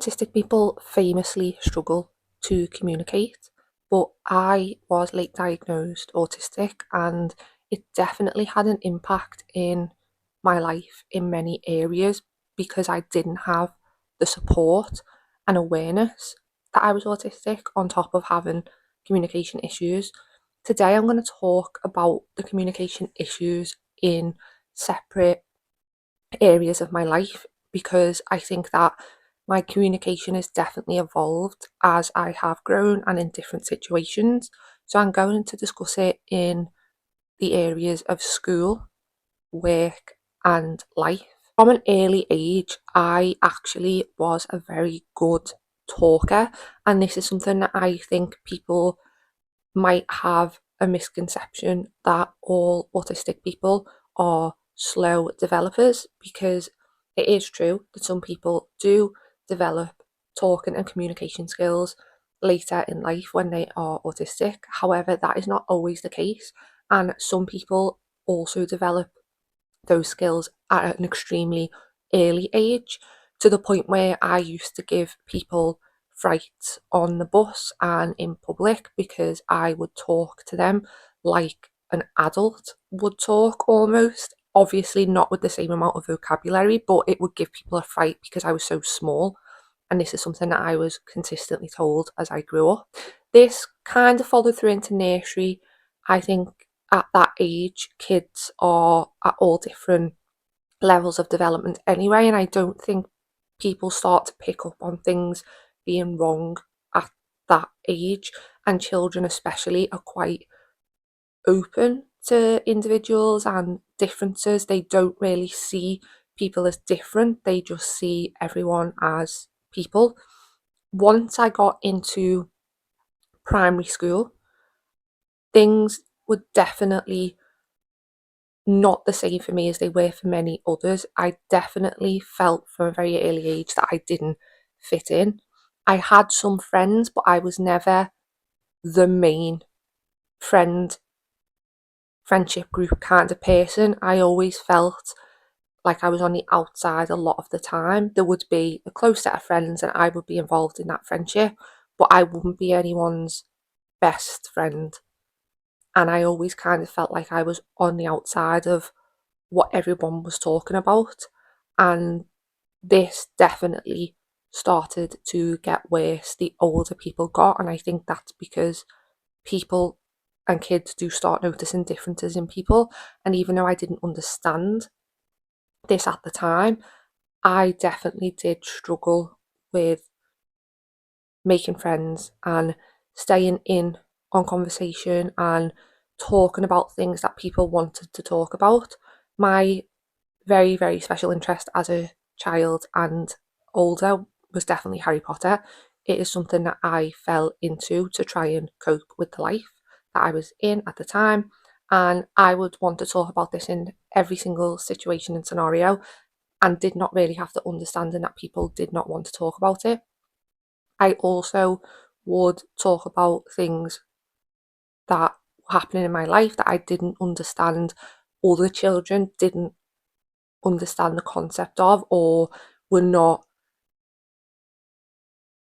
Autistic people famously struggle to communicate, but I was late diagnosed autistic and it definitely had an impact in my life in many areas because I didn't have the support and awareness that I was autistic on top of having communication issues. Today I'm going to talk about the communication issues in separate areas of my life because I think that my communication has definitely evolved as I have grown and in different situations. So I'm going to discuss it in the areas of school, work, and life. From an early age, I actually was a very good talker, and this is something that I think people might have a misconception that all autistic people are slow developers, because it is true that some people do develop talking and communication skills later in life when they are autistic. However, that is not always the case, and some people also develop those skills at an extremely early age, to the point where I used to give people fright on the bus and in public because I would talk to them like an adult would talk almost. Obviously, not with the same amount of vocabulary, but it would give people a fright because I was so small. And this is something that I was consistently told as I grew up. This kind of followed through into nursery. I think at that age, kids are at all different levels of development anyway, and I don't think people start to pick up on things being wrong at that age. And children, especially, are quite open to individuals and differences. They don't really see people as different, they just see everyone as people. Once I got into primary school, things were definitely not the same for me as they were for many others. I definitely felt from a very early age that I didn't fit in. I had some friends, but I was never the main friendship group kind of person. I always felt like I was on the outside a lot of the time. There would be a close set of friends and I would be involved in that friendship, but I wouldn't be anyone's best friend. And I always kind of felt like I was on the outside of what everyone was talking about. And this definitely started to get worse the older people got. And I think that's because people and kids do start noticing differences in people. And even though I didn't understand this at the time, I definitely did struggle with making friends and staying in on conversation and talking about things that people wanted to talk about. My very, very special interest as a child and older was definitely Harry Potter. It is something that I fell into to try and cope with the life that I was in at the time. And I would want to talk about this in every single situation and scenario, and did not really have the understanding that people did not want to talk about it. I also would talk about things that were happening in my life that I didn't understand, other children didn't understand the concept of, or were not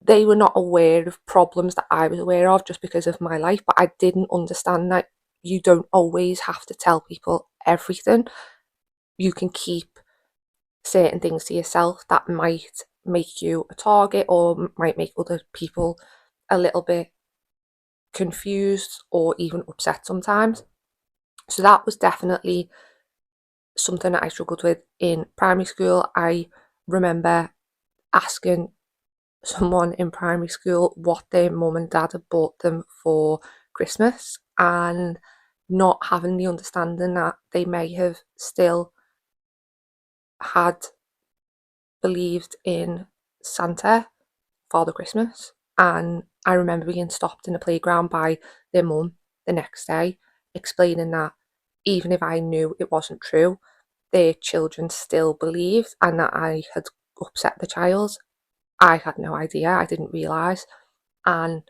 they were not aware of problems that I was aware of just because of my life. But I didn't understand that you don't always have to tell people everything. You can keep certain things to yourself that might make you a target or might make other people a little bit confused or even upset sometimes. So that was definitely something that I struggled with in primary school. I remember asking someone in primary school what their mum and dad had bought them for Christmas, and not having the understanding that they may have still had believed in Santa, Father Christmas. And I remember being stopped in the playground by their mum the next day, explaining that even if I knew it wasn't true, their children still believed, and that I had upset the child. I had no idea, I didn't realise. And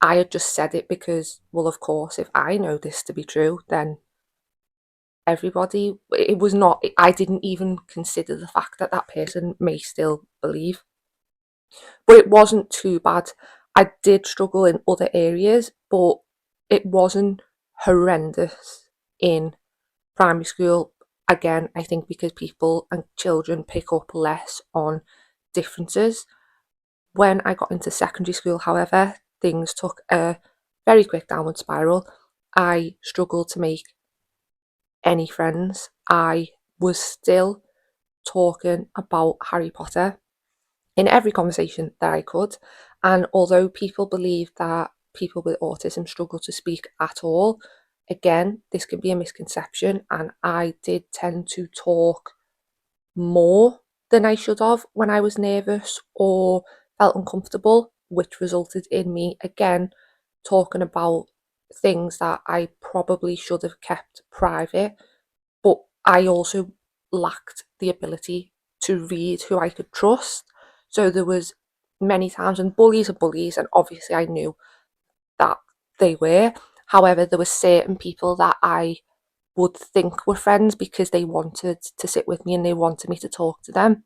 I had just said it because, well, of course, if I know this to be true, then everybody, it was not, I didn't even consider the fact that that person may still believe. But it wasn't too bad. I did struggle in other areas, but it wasn't horrendous in primary school. Again, I think because people and children pick up less on differences. When I got into secondary school, however, things took a very quick downward spiral. I struggled to make any friends. I was still talking about Harry Potter in every conversation that I could. And although people believe that people with autism struggle to speak at all, again, this can be a misconception. And I did tend to talk more than I should have when I was nervous or felt uncomfortable, which resulted in me again talking about things that I probably should have kept private. But I also lacked the ability to read who I could trust. So there was many times, and bullies are bullies, and obviously I knew that they were. However, there were certain people that I would think were friends because they wanted to sit with me and they wanted me to talk to them.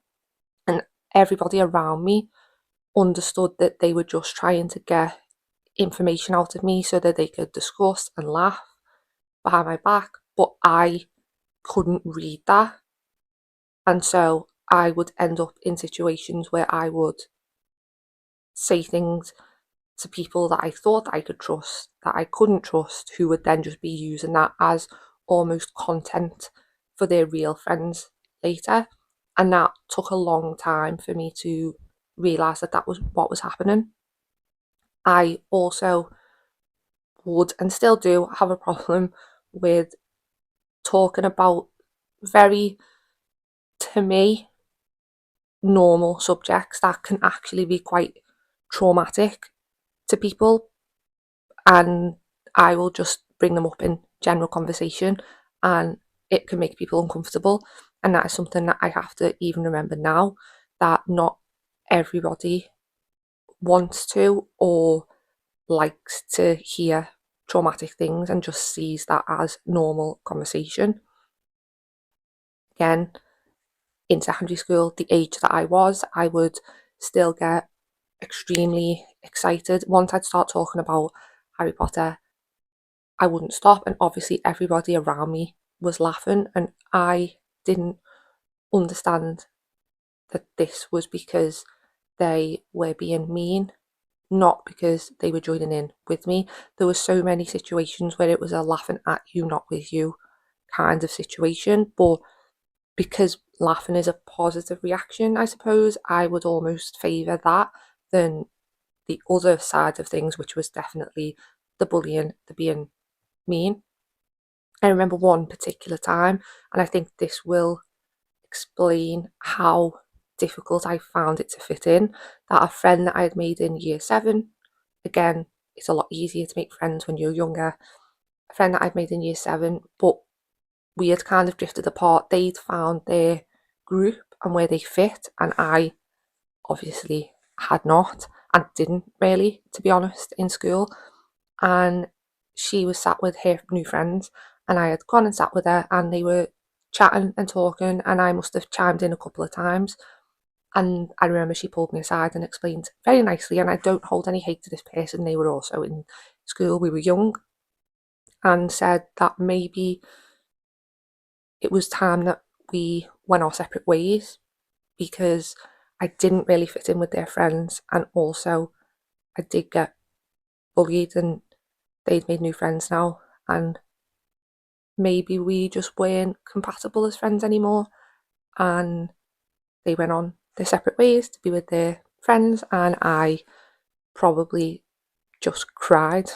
And everybody around me understood that they were just trying to get information out of me so that they could discuss and laugh behind my back. But I couldn't read that. And so I would end up in situations where I would say things to people that I thought I could trust, that I couldn't trust, who would then just be using that as almost content for their real friends later. And that took a long time for me to realise that that was what was happening. I also would and still do have a problem with talking about very, to me, normal subjects that can actually be quite traumatic to people, and I will just bring them up in general conversation, and it can make people uncomfortable. And that is something that I have to even remember now, that not everybody wants to or likes to hear traumatic things and just sees that as normal conversation. Again, in secondary school, the age that I would still get extremely excited. Once I'd start talking about Harry Potter, I wouldn't stop, and obviously everybody around me was laughing, and I didn't understand that this was because they were being mean, not because they were joining in with me. There were so many situations where it was a laughing at you, not with you kind of situation, but because laughing is a positive reaction, I suppose, I would almost favour that than the other side of things, which was definitely the bullying, the being mean. I remember one particular time, and I think this will explain how difficult I found it to fit in, that a friend that I had made in year 7, again, it's a lot easier to make friends when you're younger, a friend that I'd made in year 7, but we had kind of drifted apart. They'd found their group and where they fit, and I obviously had not and didn't really, to be honest, in school. And she was sat with her new friends, and I had gone and sat with her, and they were chatting and talking, and I must have chimed in a couple of times. And I remember she pulled me aside and explained very nicely, and I don't hold any hate to this person, they were also in school, we were young, and said that maybe it was time that we went our separate ways because I didn't really fit in with their friends, and also I did get bullied, and they'd made new friends now, and maybe we just weren't compatible as friends anymore, and they went on their separate ways to be with their friends, and I probably just cried.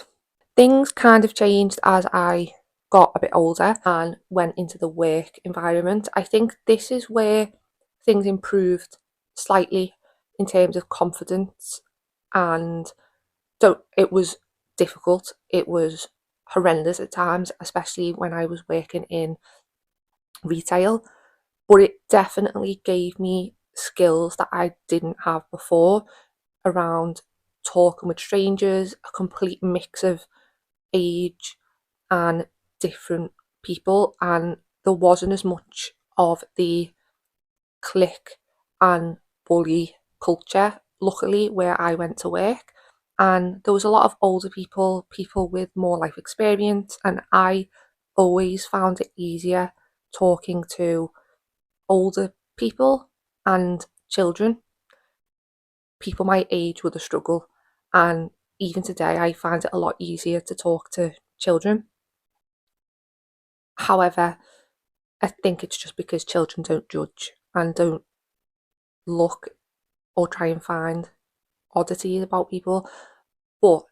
Things kind of changed as I got a bit older and went into the work environment. I think this is where things improved slightly in terms of confidence, and so it was difficult. It was horrendous at times, especially when I was working in retail, but it definitely gave me skills that I didn't have before around talking with strangers, a complete mix of age and different people, and there wasn't as much of the clique and bully culture luckily where I went to work, and there was a lot of older people, people with more life experience, and I always found it easier talking to older people and children. People my age were the struggle, and even today I find it a lot easier to talk to children. However, I think it's just because children don't judge and don't look or try and find oddities about people. But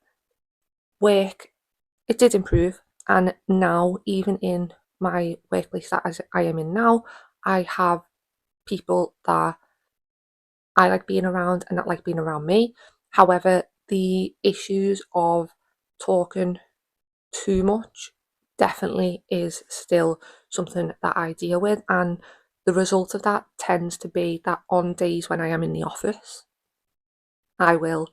work, it did improve, and now, even in my workplace that as I am in now, I have people that I like being around and that like being around me. However, the issues of talking too much definitely is still something that I deal with, and the result of that tends to be that on days when I am in the office, I will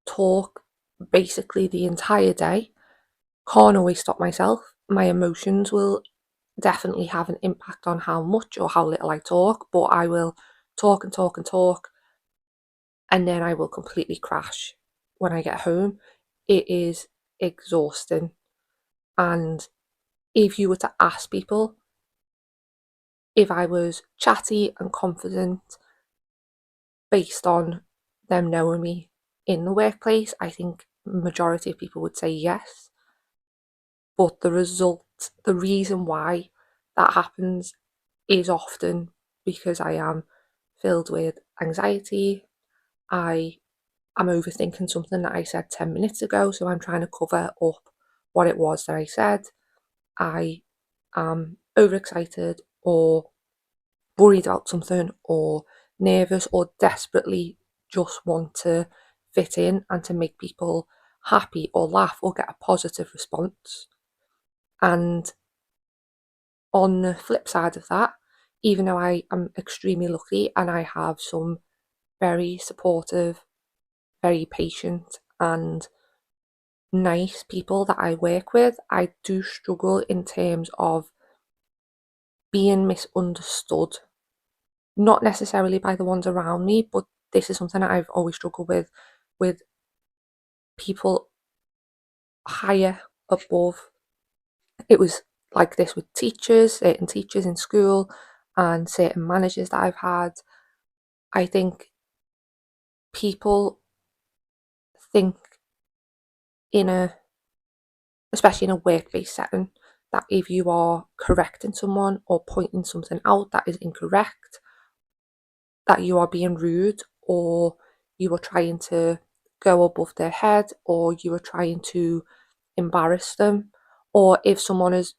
talk basically the entire day. Can't always stop myself. My emotions will definitely have an impact on how much or how little I talk, but I will talk and talk and talk, and then I will completely crash when I get home. It is exhausting. And if you were to ask people if I was chatty and confident based on them knowing me in the workplace, I think majority of people would say yes. But the reason why that happens is often because I am filled with anxiety. I am overthinking something that I said 10 minutes ago, so I'm trying to cover up what it was that I said. I am overexcited or worried about something or nervous or desperately just want to fit in and to make people happy or laugh or get a positive response. And on the flip side of that, even though I am extremely lucky and I have some very supportive, very patient, and nice people that I work with, I do struggle in terms of being misunderstood. Not necessarily by the ones around me, but this is something that I've always struggled with people higher above. It was like this with teachers, certain teachers in school, and certain managers that I've had. I think people think in a, especially in a work-based setting, that if you are correcting someone or pointing something out that is incorrect, that you are being rude or you are trying to go above their head or you are trying to embarrass them, or if someone is,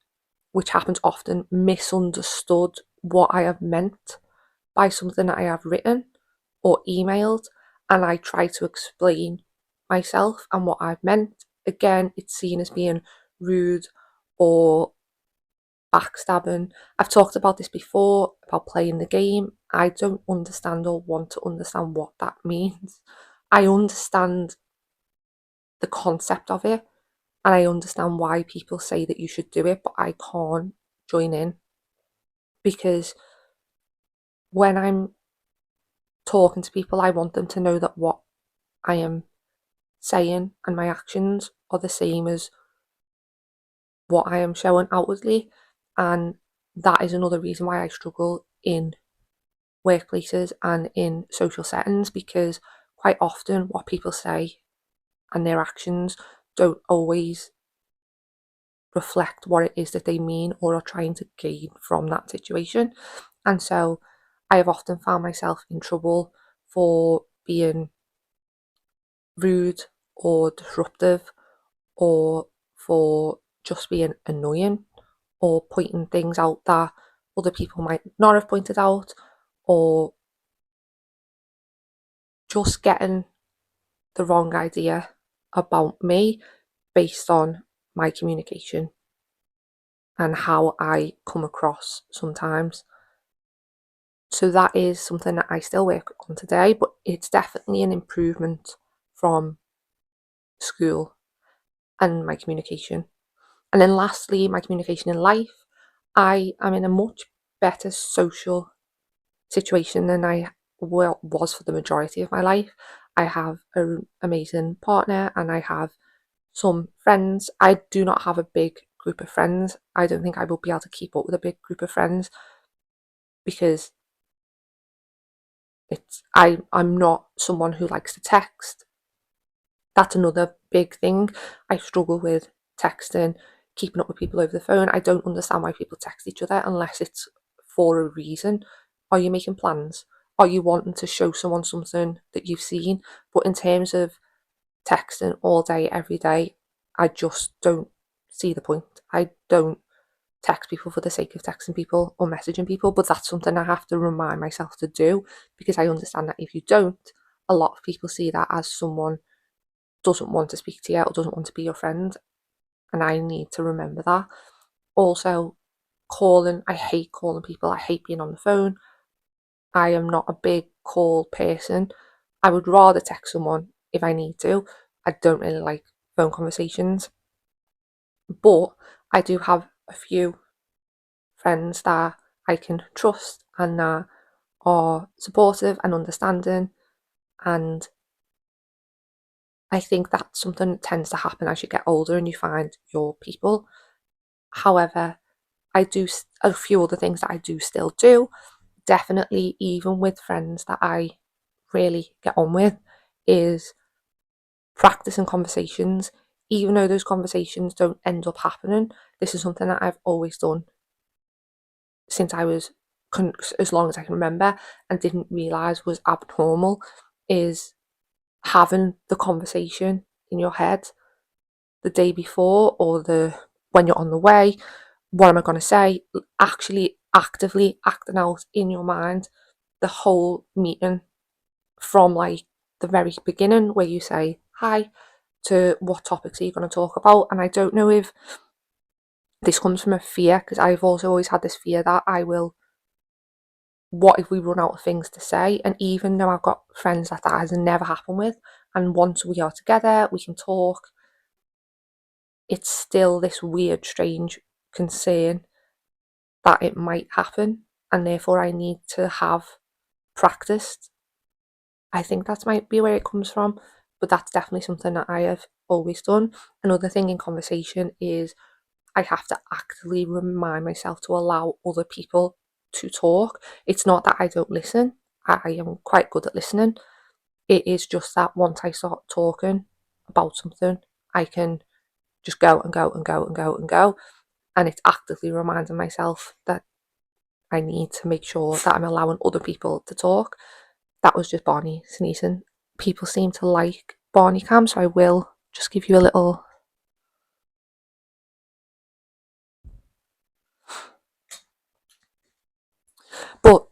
which happens often, misunderstood what I have meant by something that I have written or emailed, and I try to explain myself and what I've meant. Again, it's seen as being rude or backstabbing. I've talked about this before about playing the game. I don't understand or want to understand what that means. I understand the concept of it and I understand why people say that you should do it, but I can't join in because when I'm talking to people, I want them to know that what I am saying and my actions are the same as what I am showing outwardly. And that is another reason why I struggle in workplaces and in social settings, because quite often what people say and their actions don't always reflect what it is that they mean or are trying to gain from that situation. And so I have often found myself in trouble for being rude or disruptive or for just being annoying or pointing things out that other people might not have pointed out, or just getting the wrong idea about me based on my communication and how I come across sometimes. So that is something that I still work on today, but it's definitely an improvement from school and my communication. And then lastly, my communication in life. I am in a much better social situation than I was for the majority of my life. I have an amazing partner and I have some friends. I do not have a big group of friends. I don't think I will be able to keep up with a big group of friends because I'm not someone who likes to text. That's another big thing. I struggle with texting, keeping up with people over the phone. I don't understand why people text each other unless it's for a reason. Are you making plans? Are you wanting to show someone something that you've seen? But in terms of texting all day, every day, I just don't see the point. I don't text people for the sake of texting people or messaging people, but that's something I have to remind myself to do because I understand that if you don't, a lot of people see that as someone doesn't want to speak to you or doesn't want to be your friend, and I need to remember that. Also, calling, I hate calling people, I hate being on the phone. I am not a big call person. I would rather text someone if I need to. I don't really like phone conversations, but I do have a few friends that I can trust and that are supportive and understanding, and I think that's something that tends to happen as you get older and you find your people. However, I do a few other things that I do still do. Definitely, even with friends that I really get on with, is practicing conversations. Even though those conversations don't end up happening, this is something that I've always done since I was as long as I can remember and didn't realize was abnormal. Is having the conversation in your head the day before or the when you're on the way. What am I going to say? Actually, actively acting out in your mind the whole meeting from like the very beginning where you say hi to what topics are you going to talk about. And I don't know if this comes from a fear because I've also always had this fear that what if we run out of things to say? And even though I've got friends that has never happened with, and once we are together, we can talk, it's still this weird, strange concern that it might happen. And therefore, I need to have practiced. I think that might be where it comes from, but that's definitely something that I have always done. Another thing in conversation is I have to actively remind myself to allow other people to talk. It's not that I don't listen, I am quite good at listening. It is just that once I start talking about something, I can just go and go and go and go and go. And it's actively reminding myself that I need to make sure that I'm allowing other people to talk. That was just Barney sneezing. People seem to like Barney cam, so I will just give you a little. But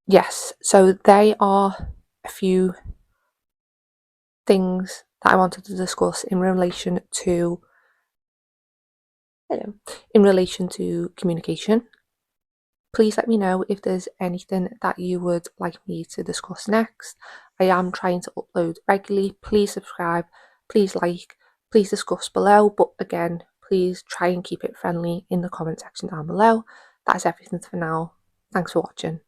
yes, so they are a few things that I wanted to discuss in relation to communication. Please let me know if there's anything that you would like me to discuss next. I am trying to upload regularly. Please subscribe, please like, please discuss below. But again, please try and keep it friendly in the comment section down below. That is everything for now. Thanks for watching.